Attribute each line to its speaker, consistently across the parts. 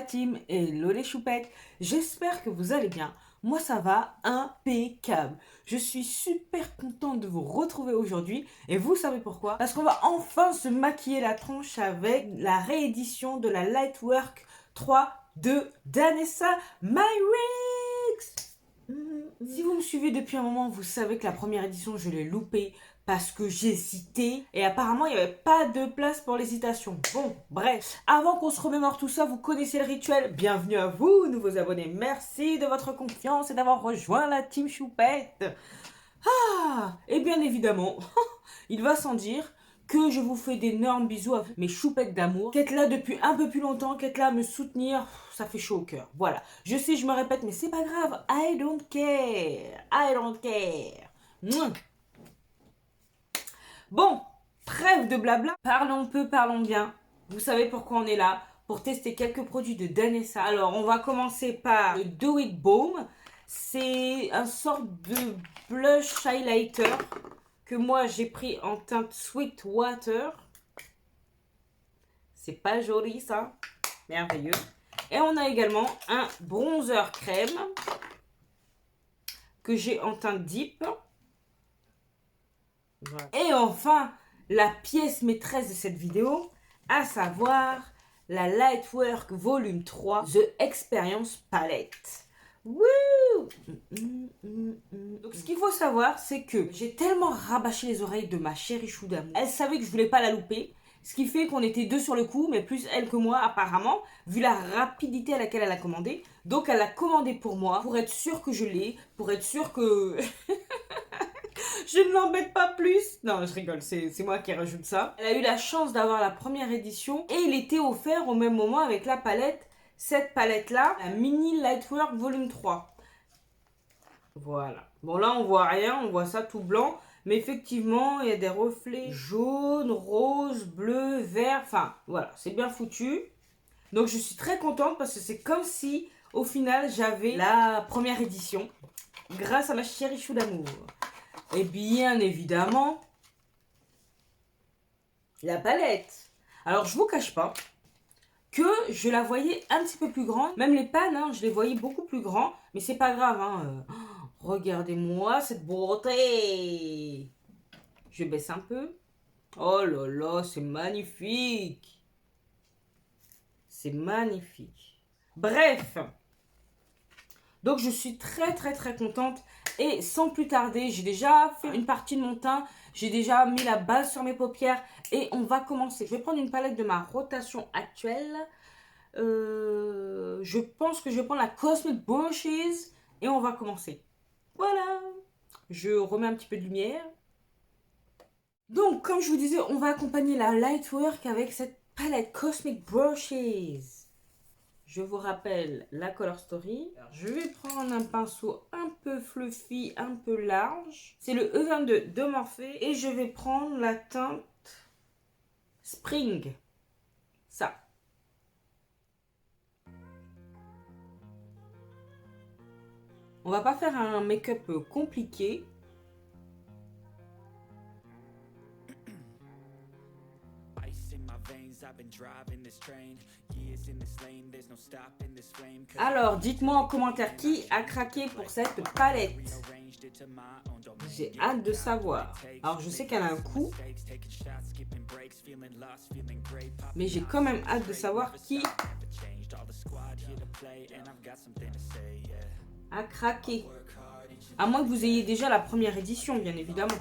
Speaker 1: team, hello les choupettes, j'espère que vous allez bien. Moi ça va impeccable. Je suis super contente de vous retrouver aujourd'hui et vous savez pourquoi? Parce qu'on va enfin se maquiller la tronche avec la réédition de la Lightwork 3 de Danessa Myrix. Si vous me suivez depuis un moment, vous savez que la première édition, je l'ai loupée parce que j'hésitais et apparemment, il n'y avait pas de place pour l'hésitation. Bon, bref. Avant qu'on se remémore tout ça, vous connaissez le rituel. Bienvenue à vous, nouveaux abonnés. Merci de votre confiance et d'avoir rejoint la team Choupette. Ah, et bien évidemment, il va sans dire que je vous fais d'énormes bisous à mes choupettes d'amour, qui êtes là depuis un peu plus longtemps, qui êtes là à me soutenir, ça fait chaud au cœur. Voilà, je sais, je me répète, mais c'est pas grave, I don't care, I don't care. Mouah. Bon, trêve de blabla, parlons peu, parlons bien. Vous savez pourquoi on est là, pour tester quelques produits de Danessa. Alors, on va commencer par le Do It Balm. C'est un sorte de blush highlighter que moi j'ai pris en teinte Sweet Water. C'est pas joli ça, merveilleux. Et on a également un bronzer crème que j'ai en teinte Deep. Voilà. Et enfin, la pièce maîtresse de cette vidéo, à savoir la Lightwork Volume 3 The Experience Palette. Wouh! Donc ce qu'il faut savoir, c'est que j'ai tellement rabâché les oreilles de ma chérie chou d'amour. Elle savait que je voulais pas la louper. Ce qui fait qu'on était deux sur le coup, mais plus elle que moi apparemment, vu la rapidité à laquelle elle a commandé. Donc elle a commandé pour moi, pour être sûre que je l'ai, pour être sûre que... je ne l'embête pas plus. Non, je rigole, c'est moi qui rajoute ça. Elle a eu la chance d'avoir la première édition et il était offert au même moment avec la palette. Cette palette-là, la Mini Lightwork Volume 3. Voilà. Bon, là, on voit rien, on voit ça tout blanc. Mais effectivement, il y a des reflets jaunes, roses, bleus, verts. Enfin, voilà, c'est bien foutu. Donc, je suis très contente parce que c'est comme si, au final, j'avais la première édition. Grâce à ma chérie chou d'amour. Et bien évidemment, la palette. Alors, je vous cache pas que je la voyais un petit peu plus grande. Même les pannes, hein, je les voyais beaucoup plus grands. Mais c'est pas grave. Hein. Regardez-moi cette beauté. Je baisse un peu. Oh là là, c'est magnifique. C'est magnifique. Bref. Donc, je suis très contente. Et sans plus tarder, j'ai déjà fait une partie de mon teint. J'ai déjà mis la base sur mes paupières. Et on va commencer. Je vais prendre une palette de ma rotation actuelle. Je pense que je vais prendre la Cosmic Brushes. Et on va commencer. Voilà. Je remets un petit peu de lumière. Donc, comme je vous disais, on va accompagner la Lightwork avec cette palette Cosmic Brushes. Je vous rappelle la Color Story. Alors, je vais prendre un pinceau un peu fluffy, un peu large. C'est le E22 de Morphe. Et je vais prendre la teinte Spring. Ça. On va pas faire un make-up compliqué. Alors, dites-moi en commentaire qui a craqué pour cette palette. J'ai hâte de savoir. Alors, je sais qu'elle a un coût. Mais j'ai quand même hâte de savoir qui a craqué. À moins que vous ayez déjà la première édition, bien évidemment.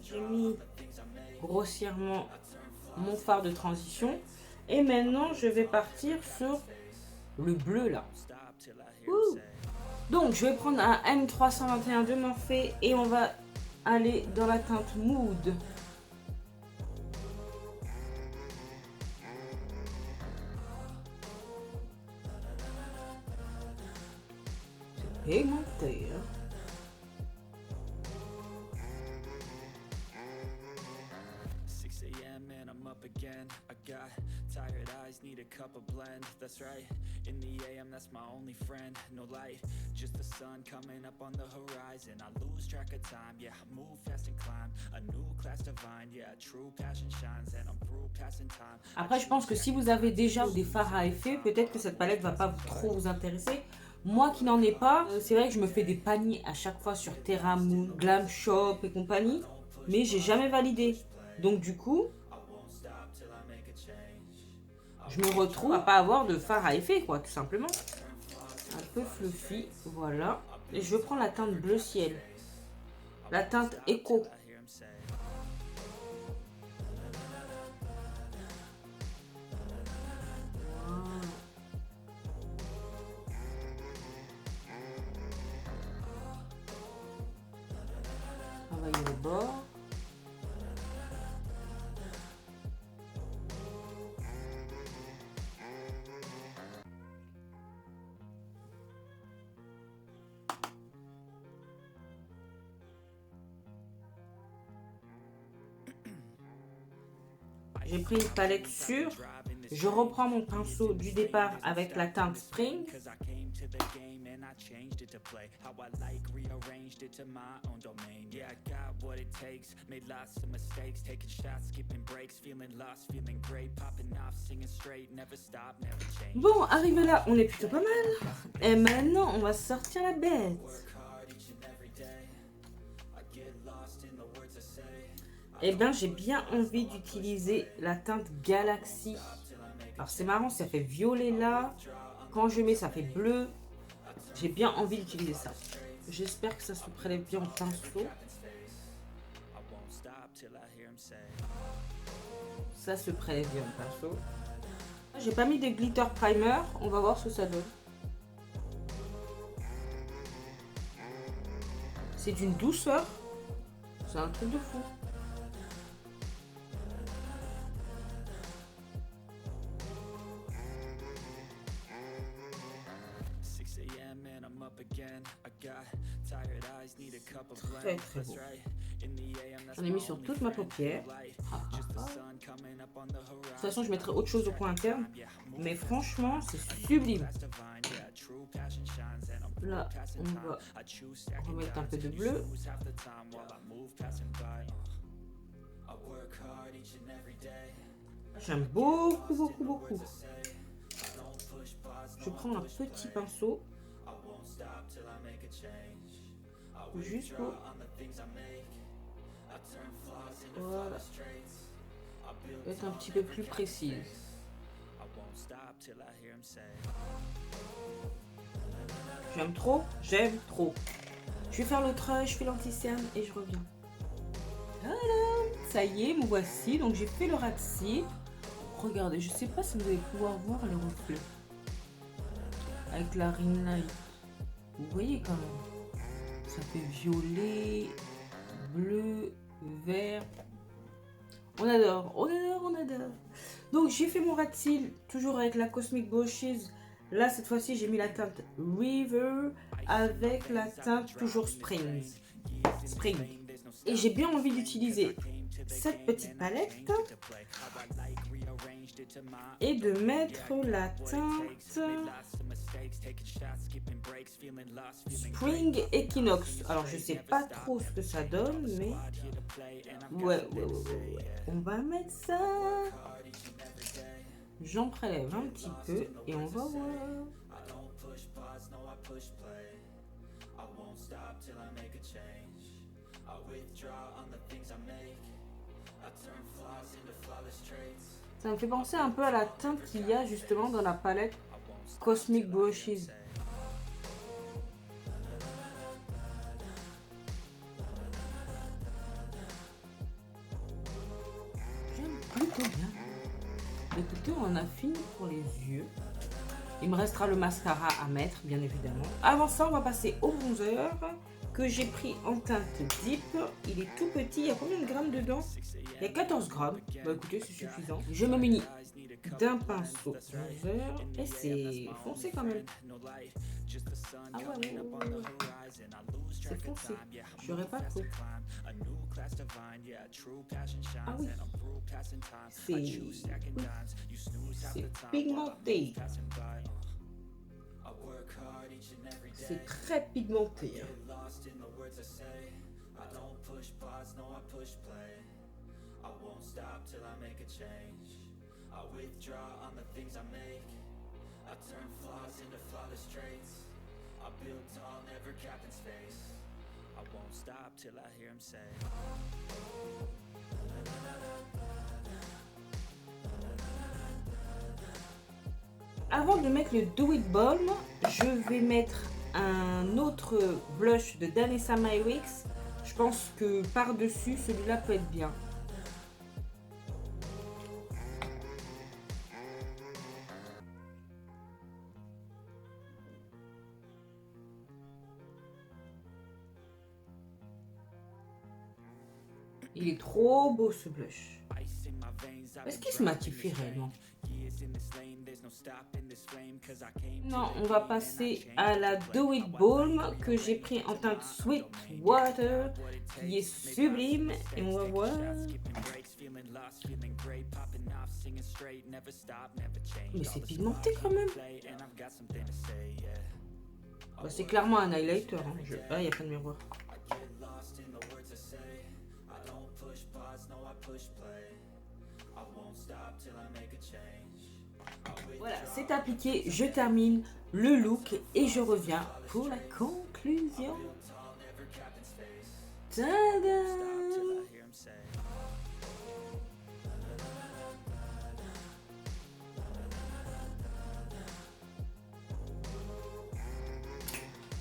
Speaker 1: J'ai mis grossièrement mon fard de transition. Et maintenant, je vais partir sur le bleu là. Ouh. Donc, je vais prendre un M321 de Morphe et on va aller dans la teinte Mood. C'est pigmenté, hein.
Speaker 2: In the AM, that's my only friend. No light, just the sun coming up on the horizon. I lose track of time, yeah, I move fast and climb. A new class divine, yeah, true passion shines. And I'm through passing time.
Speaker 1: Après, je pense que si vous avez déjà des fards à effet, peut-être que cette palette va pas trop vous intéresser. Moi qui n'en ai pas, c'est vrai que je me fais des paniers à chaque fois sur Terra Moon, Glam Shop et compagnie, mais j'ai jamais validé. Donc du coup, je me retrouve à pas avoir de fard à effet, quoi, tout simplement. Un peu fluffy, voilà. Et je vais prendre la teinte bleu ciel, la teinte Echo. Travailler les bords. J'ai pris une palette sûre. Je reprends mon pinceau du départ avec la teinte Spring. Bon, arrivé là, on est plutôt pas mal. Et maintenant, on va sortir la bête. Eh bien, j'ai bien envie d'utiliser la teinte Galaxy. Alors, c'est marrant, ça fait violet là. Quand je mets, ça fait bleu. J'ai bien envie d'utiliser ça. J'espère que ça se prélève bien en pinceau. Ça se prélève bien en pinceau. J'ai pas mis de glitter primer. On va voir ce que ça donne. C'est d'une douceur. C'est un truc de fou. Très très beau. J'en ai mis sur toute ma paupière. De toute façon, je mettrai autre chose au coin interne. Mais franchement, c'est sublime. Là, on va remettre un peu de bleu. J'aime beaucoup, beaucoup, beaucoup. Je prends un petit pinceau. Juste pour... Voilà. Être un petit peu plus précise. J'aime trop, j'aime trop. Je vais faire l'autre œil, je fais l'anti-cerne et je reviens. Voilà, ça y est, me voici. Donc j'ai fait le rat de cils. Regardez, je sais pas si vous allez pouvoir voir le reflet. Avec la ring light. Vous voyez quand même. Ça fait violet, bleu, vert. On adore, on adore, on adore. Donc j'ai fait mon rat de cils, toujours avec la Cosmic Blushes. Là, cette fois-ci, j'ai mis la teinte River avec la teinte toujours Spring. Et j'ai bien envie d'utiliser cette petite palette et de mettre la teinte Spring Equinox. Alors, je sais pas trop ce que ça donne, mais ouais. On va mettre ça. J'en prélève un petit peu et on va voir. Ça me fait penser un peu à la teinte qu'il y a justement dans la palette Cosmic Blushes. J'aime plutôt bien. Écoutez, on a fini pour les yeux. Il me restera le mascara à mettre, bien évidemment. Avant ça, on va passer au bronzer que j'ai pris en teinte Deep. Il est tout petit. Il y a combien de grammes dedans? Il y a 14 grammes. Bah écoutez, c'est suffisant. Je me munis d'un pinceau bronzer et c'est foncé quand même. Ah ouais. C'est foncé. J'aurais pas cru. Ah oui. C'est pigmenté. C'est très pigmenté. Hein. Avant de mettre le Do It Balm, je vais mettre un autre blush de Danessa Myricks. Je pense que par-dessus, celui-là peut être bien. Il est trop beau ce blush. Est-ce qu'il se maquille réellement? Non, on va passer à la Do It Balm que j'ai pris en teinte Sweet Water, qui est sublime. Et on va voir. Mais c'est pigmenté quand même. Bah, c'est clairement un highlighter. Hein. Ah, il n'y a pas de miroir. Voilà, c'est appliqué, je termine le look et je reviens pour la conclusion. Tada!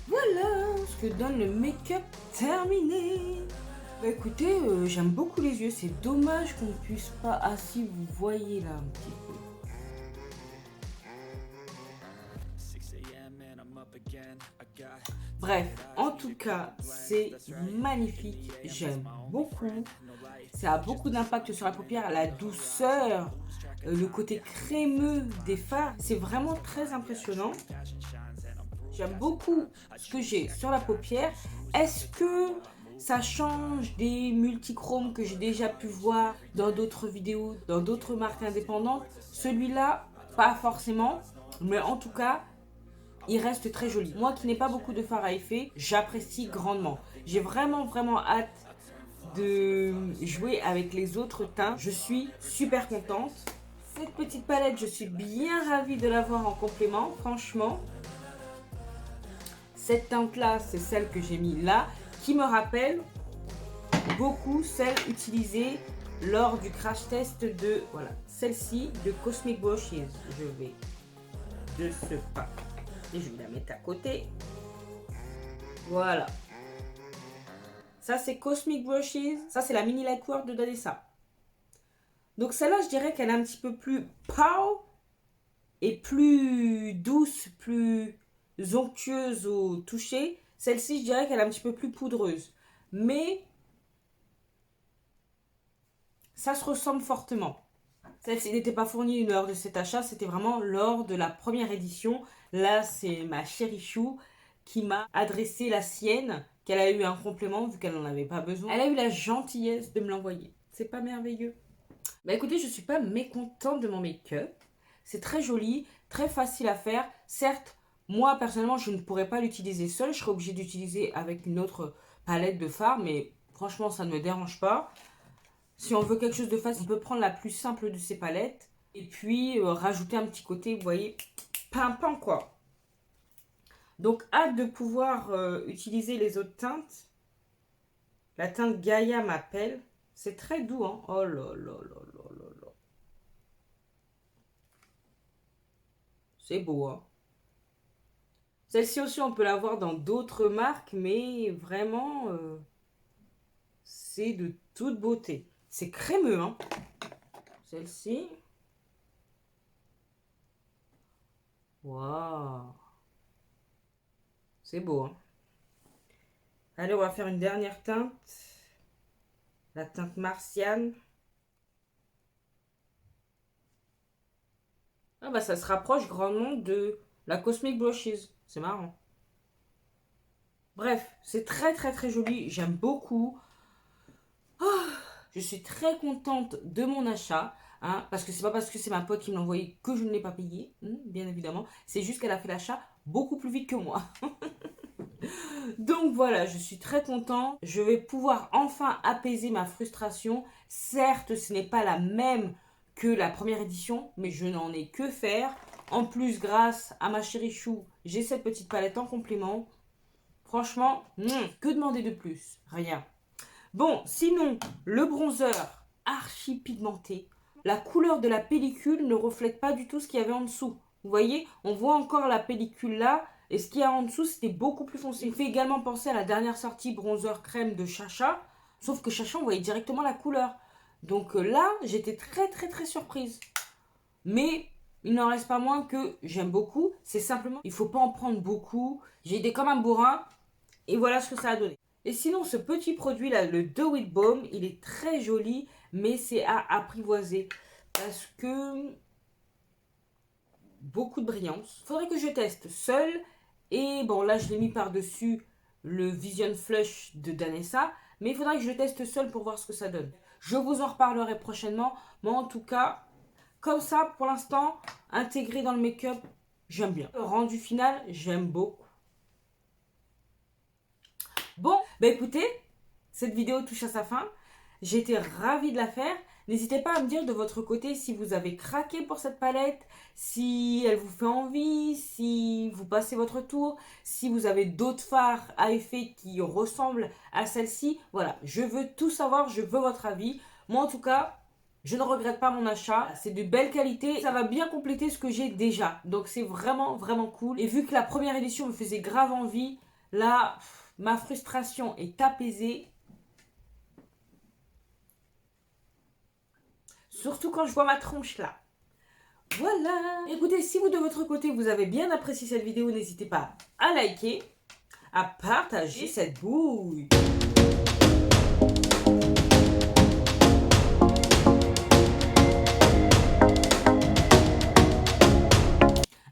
Speaker 1: Voilà ce que donne le make-up terminé. Bah écoutez, j'aime beaucoup les yeux. C'est dommage qu'on ne puisse pas... Ah si, vous voyez là un petit peu. Bref, en tout cas, c'est magnifique. J'aime beaucoup. Ça a beaucoup d'impact sur la paupière. La douceur, le côté crémeux des fards. C'est vraiment très impressionnant. J'aime beaucoup ce que j'ai sur la paupière. Est-ce que ça change des multichromes que j'ai déjà pu voir dans d'autres vidéos, dans d'autres marques indépendantes? Celui-là, pas forcément. Mais en tout cas, il reste très joli. Moi qui n'ai pas beaucoup de fard à effet, j'apprécie grandement. J'ai vraiment hâte de jouer avec les autres teints. Je suis super contente. Cette petite palette, je suis bien ravie de l'avoir en complément, franchement. Cette teinte-là, c'est celle que j'ai mis là, qui me rappelle beaucoup celle utilisée lors du crash test de, voilà, celle-ci de Cosmic Brushes. Je vais de ce pas. Et je vais la mettre à côté. Voilà. Ça, c'est Cosmic Brushes. Ça, c'est la Mini Lightwork de Danessa. Donc, celle-là, je dirais qu'elle est un petit peu plus pow et plus douce, plus onctueuse au toucher. Celle-ci, je dirais qu'elle est un petit peu plus poudreuse. Mais ça se ressemble fortement. Celle-ci n'était pas fournie lors de cet achat. C'était vraiment lors de la première édition. Là, c'est ma chérie Chou qui m'a adressé la sienne, qu'elle a eu un complément vu qu'elle n'en avait pas besoin. Elle a eu la gentillesse de me l'envoyer. C'est pas merveilleux? Bah écoutez, je suis pas mécontente de mon make-up. C'est très joli, très facile à faire. Certes, moi personnellement, je ne pourrais pas l'utiliser seule. Je serais obligée d'utiliser avec une autre palette de fard, mais franchement, ça ne me dérange pas. Si on veut quelque chose de facile, on peut prendre la plus simple de ces palettes et puis rajouter un petit côté, vous voyez, pimpant quoi. Donc hâte de pouvoir utiliser les autres teintes. La teinte Gaia m'appelle. C'est très doux, hein. Oh là là là là là là. C'est beau, hein. Celle-ci aussi, on peut la voir dans d'autres marques, mais vraiment, c'est de toute beauté. C'est crémeux, hein. Celle-ci. Waouh. C'est beau, hein. Allez, on va faire une dernière teinte. La teinte Martiane. Ah bah ça se rapproche grandement de la Cosmic Brushes. C'est marrant. Bref, c'est très joli. J'aime beaucoup. Oh, je suis très contente de mon achat. Hein, parce que c'est pas parce que c'est ma pote qui me l'a envoyé que je ne l'ai pas payé, bien évidemment. C'est juste qu'elle a fait l'achat beaucoup plus vite que moi. Donc voilà, je suis très content. Je vais pouvoir enfin apaiser ma frustration. Certes, ce n'est pas la même que la première édition, mais je n'en ai que faire. En plus, grâce à ma chérie Chou, j'ai cette petite palette en complément. Franchement, que demander de plus? Rien. Bon, sinon, le bronzer archi pigmenté. La couleur de la pellicule ne reflète pas du tout ce qu'il y avait en dessous. Vous voyez, on voit encore la pellicule là, et ce qu'il y a en dessous, c'était beaucoup plus foncé. Il me fait également penser à la dernière sortie bronzer crème de Chacha, sauf que Chacha, on voyait directement la couleur. Donc là, j'étais très très très surprise. Mais il n'en reste pas moins que j'aime beaucoup. C'est simplement, il ne faut pas en prendre beaucoup. J'ai été comme un bourrin, et voilà ce que ça a donné. Et sinon, ce petit produit là, le Do It Balm, il est très joli, mais c'est à apprivoiser. Parce que beaucoup de brillance. Faudrait que je teste seul. Et bon, là, je l'ai mis par-dessus le Vision Flush de Danessa. Mais il faudrait que je le teste seul pour voir ce que ça donne. Je vous en reparlerai prochainement. Mais en tout cas, comme ça, pour l'instant, intégré dans le make-up, j'aime bien. Le rendu final, j'aime beaucoup. Bon, bah écoutez, cette vidéo touche à sa fin. J'ai été ravie de la faire. N'hésitez pas à me dire de votre côté si vous avez craqué pour cette palette, si elle vous fait envie, si vous passez votre tour, si vous avez d'autres fards à effet qui ressemblent à celle-ci. Voilà, je veux tout savoir, je veux votre avis. Moi en tout cas, je ne regrette pas mon achat. C'est de belle qualité. Ça va bien compléter ce que j'ai déjà. Donc c'est vraiment, vraiment cool. Et vu que la première édition me faisait grave envie, là, ma frustration est apaisée. Surtout quand je vois ma tronche là. Voilà. Écoutez, si vous de votre côté, vous avez bien apprécié cette vidéo, n'hésitez pas à liker, à partager cette bouille.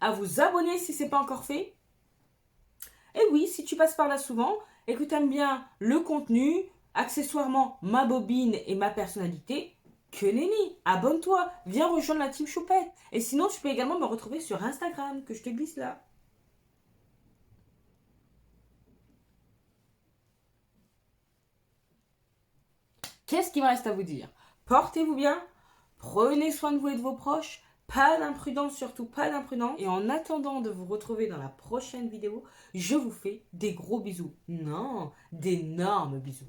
Speaker 1: À vous abonner si ce n'est pas encore fait. Et oui, si tu passes par là souvent et que tu aimes bien le contenu, accessoirement ma bobine et ma personnalité, que nenni, abonne-toi, viens rejoindre la team Choupette. Et sinon, tu peux également me retrouver sur Instagram, que je te glisse là. Qu'est-ce qu'il me reste à vous dire? Portez-vous bien, prenez soin de vous et de vos proches, pas d'imprudence, surtout pas d'imprudence. Et en attendant de vous retrouver dans la prochaine vidéo, je vous fais des gros bisous. Non, d'énormes bisous.